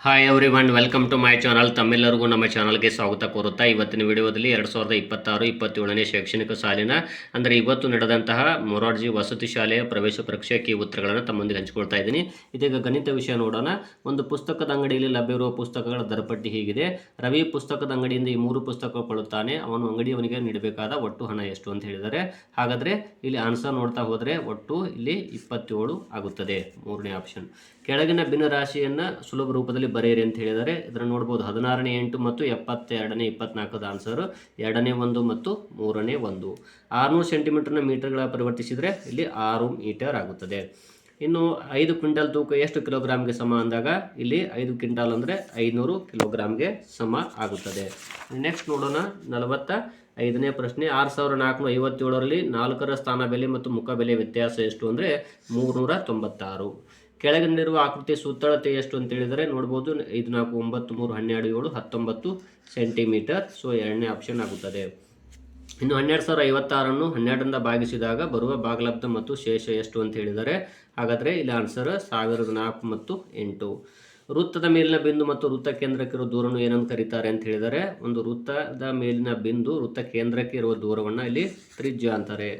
Hi everyone, welcome to my channel. ತಮ್ಮೆಲ್ಲರಿಗೂ ನಮ್ಮ ಚಾನಲ್ಗೆ ಸ್ವಾಗತ ಕೋರುತ್ತಾ ಇವತ್ತಿನ ವಿಡಿಯೋದಲ್ಲಿ 2026-27ನೇ ಶೈಕ್ಷಣಿಕ ಸಾಲಿನ ಅಂದರೆ ಇವತ್ತು ನಡೆದಂತಹ ಮೊರಾರ್ಜಿ ವಸತಿ ಶಾಲೆಯ ಪ್ರವೇಶ ಪರೀಕ್ಷೆ ಕೀ ಉತ್ತರಗಳನ್ನು ತಮ್ಮೊಂದಿಗೆ ಹಂಚಿಕೊಳ್ತಾ ಇದ್ದೀನಿ. ಇದೀಗ ಗಣಿತ ವಿಷಯ ನೋಡೋಣ. ಒಂದು ಪುಸ್ತಕದ ಅಂಗಡಿಯಲ್ಲಿ ಲಭ್ಯವಿರುವ ಪುಸ್ತಕಗಳ ದರಪಟ್ಟಿ ಹೀಗಿದೆ. ರವಿ ಪುಸ್ತಕದ ಅಂಗಡಿಯಿಂದ ಈ 3 ಪುಸ್ತಕ ಕೊಳ್ಳುತ್ತಾನೆ. ಅವನು ಅಂಗಡಿಯವನಿಗೆ ನೀಡಬೇಕಾದ ಒಟ್ಟು ಹಣ ಎಷ್ಟು ಅಂತ ಹೇಳಿದ್ದಾರೆ. ಹಾಗಾದರೆ ಇಲ್ಲಿ ಆನ್ಸರ್ ನೋಡ್ತಾ ಹೋದರೆ ಒಟ್ಟು ಇಲ್ಲಿ 27 ಆಗುತ್ತದೆ. ಮೂರನೇ ಆಪ್ಷನ್. ಕೆಳಗಿನ ಭಿನ್ನರಾಶಿಯನ್ನು ಸುಲಭ ರೂಪದಲ್ಲಿ ಬರೆಯಿರಿ ಅಂತ ಹೇಳಿದರೆ ಇದನ್ನು ನೋಡ್ಬೋದು. 16ನೇ 8 ಮತ್ತು 72ನೇ 24 ಆನ್ಸರ್. 2ನೇ 1 ಮತ್ತು 3ನೇ 1. 600 ಸೆಂಟಿಮೀಟರ್ನ ಮೀಟರ್ಗಳ ಪರಿವರ್ತಿಸಿದರೆ ಇಲ್ಲಿ 6 ಮೀಟರ್ ಆಗುತ್ತದೆ. ಇನ್ನು 5 ಕ್ವಿಂಟಲ್ ತೂಕ ಎಷ್ಟು ಕಿಲೋಗ್ರಾಮ್ಗೆ ಸಮ ಅಂದಾಗ ಇಲ್ಲಿ 5 ಕ್ವಿಂಟಾಲ್ ಅಂದರೆ 500 ಕಿಲೋಗ್ರಾಮ್ಗೆ ಸಮ ಆಗುತ್ತದೆ. ನೆಕ್ಸ್ಟ್ ನೋಡೋಣ 45ನೇ ಪ್ರಶ್ನೆ. 6457ರಲ್ಲಿ 4ರ ಸ್ಥಾನ ಬೆಲೆ ಮತ್ತು ಮುಖ ಬೆಲೆ ವ್ಯತ್ಯಾಸ ಎಷ್ಟು ಅಂದರೆ 396. ಕೆಳಗಿನಲ್ಲಿರುವ ಆಕೃತಿಯ ಸುತ್ತಳತೆ ಎಷ್ಟು ಅಂತ ಹೇಳಿದರೆ ನೋಡ್ಬೋದು. 5 4 9 3 12 7 19 ಸೆಂಟಿಮೀಟರ್. ಸೊ 2ನೇ ಆಪ್ಷನ್ ಆಗುತ್ತದೆ. ಇನ್ನು 12056 12ರಿಂದ ಭಾಗಿಸಿದಾಗ ಬರುವ ಭಾಗಲಬ್ಧ ಮತ್ತು ಶೇಷ ಎಷ್ಟು ಅಂತ ಹೇಳಿದರೆ ಹಾಗಾದರೆ ಇಲ್ಲಿ ಆನ್ಸರ್ 1004 ಮತ್ತು 8. ವೃತ್ತದ ಮೇಲಿನ ಬಿಂದು ಮತ್ತು ವೃತ್ತ ಕೇಂದ್ರಕ್ಕಿರುವ ದೂರವನ್ನು ಏನಂತ ಕರೀತಾರೆ ಅಂತ ಹೇಳಿದರೆ ಒಂದು ವೃತ್ತದ ಮೇಲಿನ ಬಿಂದು ವೃತ್ತ ಕೇಂದ್ರಕ್ಕೆ ಇರುವ ದೂರವನ್ನು ಇಲ್ಲಿ ತ್ರಿಜ್ಯ ಅಂತಾರೆ.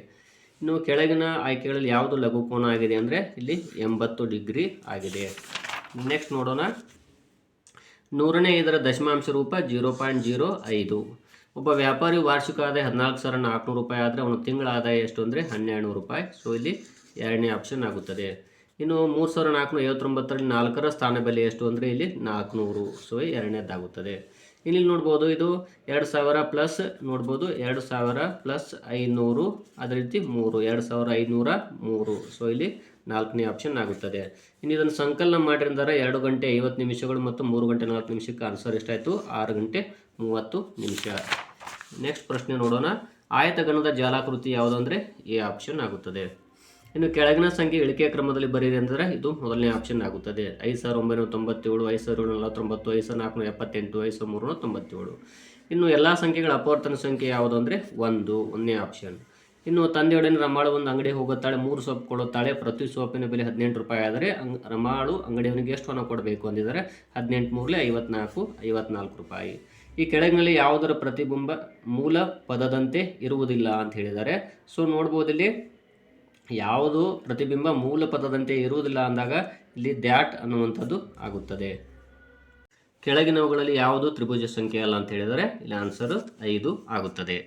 ಇನ್ನು ಕೆಳಗಿನ ಆಯ್ಕೆಗಳಲ್ಲಿ ಯಾವುದು ಲಘುಕೋನ ಆಗಿದೆ ಅಂದರೆ ಇಲ್ಲಿ 80 ಡಿಗ್ರಿ ಆಗಿದೆ. ನೆಕ್ಸ್ಟ್ ನೋಡೋಣ. 100ನೇ ಇದರ ದಶಮಾಂಶ ರೂಪ 0.05. ಒಬ್ಬ ವ್ಯಾಪಾರಿ ವಾರ್ಷಿಕ ಆದಾಯ 14,400 ರೂಪಾಯಿ ಆದರೆ ಅವನ ತಿಂಗಳ ಆದಾಯ ಎಷ್ಟು ಅಂದರೆ 1200 ರೂಪಾಯಿ. ಸೊ ಇಲ್ಲಿ 2ನೇ ಆಪ್ಷನ್ ಆಗುತ್ತದೆ. ಇನ್ನು 3459ರಲ್ಲಿ 4ರ ಸ್ಥಾನ ಬೆಲೆ ಎಷ್ಟು ಅಂದರೆ ಇಲ್ಲಿ 400. ಸೊ 2ನೇದಾಗುತ್ತದೆ. ಇಲ್ಲಿ ನೋಡ್ಬೋದು ಇದು 2000 ಪ್ಲಸ್ ನೋಡ್ಬೋದು 2000 ಪ್ಲಸ್ 500 ಅದೇ ರೀತಿ 3 2503. ಸೊ ಇಲ್ಲಿ 4ನೇ ಆಪ್ಷನ್ ಆಗುತ್ತದೆ. ಇನ್ನು ಇದನ್ನು ಸಂಕಲನ ಮಾಡಿದರೆ 2 ಗಂಟೆ 50 ನಿಮಿಷಗಳು ಮತ್ತು 3 ಗಂಟೆ 40 ನಿಮಿಷಕ್ಕೆ ಆನ್ಸರ್ ಎಷ್ಟಾಯಿತು 6 ಗಂಟೆ 30 ನಿಮಿಷ. ನೆಕ್ಸ್ಟ್ ಪ್ರಶ್ನೆ ನೋಡೋಣ. ಆಯತಘನದ ಜಾಲಾಕೃತಿ ಯಾವುದು ಅಂದರೆ ಎ ಆಪ್ಷನ್ ಆಗುತ್ತದೆ. ಇನ್ನು ಕೆಳಗಿನ ಸಂಖ್ಯೆ ಇಳಿಕೆ ಕ್ರಮದಲ್ಲಿ ಬರೀರಿ ಅಂದರೆ ಇದು ಮೊದಲನೇ ಆಪ್ಷನ್ ಆಗುತ್ತದೆ. 5997, 5749, 5478, 5397. ಇನ್ನು ಎಲ್ಲ ಸಂಖ್ಯೆಗಳ ಅಪವರ್ತನ ಸಂಖ್ಯೆ ಯಾವುದು ಅಂದರೆ 1ನೇ ಆಪ್ಷನ್. ಇನ್ನು ತಂದೆಯೊಡನೆ ರಮಾಳು ಒಂದು ಅಂಗಡಿಗೆ ಹೋಗುತ್ತಾಳೆ. 3 ಸೋಪ್ ಕೊಡುತ್ತಾಳೆ. ಪ್ರತಿ ಸೋಪಿನ ಬೆಲೆ 18 ರೂಪಾಯಿ ಆದರೆ ರಮಾಳು ಅಂಗಡಿಯವನಿಗೆ ಎಷ್ಟು ಹಣ ಕೊಡಬೇಕು ಅಂದಿದ್ದಾರೆ 18 ಮೂರಲೆ 54 ರೂಪಾಯಿ. ಈ ಕೆಳಗಿನಲ್ಲಿ ಯಾವುದರ ಪ್ರತಿಬಿಂಬ ಮೂಲ ಪದದಂತೆ ಇರುವುದಿಲ್ಲ ಅಂತ ಹೇಳಿದ್ದಾರೆ. ಸೊ ನೋಡ್ಬೋದು ಇಲ್ಲಿ ಯಾವುದು ಪ್ರತಿಬಿಂಬ ಮೂಲ ಪದದಂತೆ ಇರುವುದಿಲ್ಲ ಅಂದಾಗ ಇಲ್ಲಿ ದ್ಯಾಟ್ ಅನ್ನುವಂಥದ್ದು ಆಗುತ್ತದೆ. ಕೆಳಗಿನವುಗಳಲ್ಲಿ ಯಾವುದು ತ್ರಿಭುಜ ಸಂಖ್ಯೆ ಅಲ್ಲ ಅಂತ ಹೇಳಿದರೆ ಇಲ್ಲಿ ಆನ್ಸರ್ 5 ಆಗುತ್ತದೆ.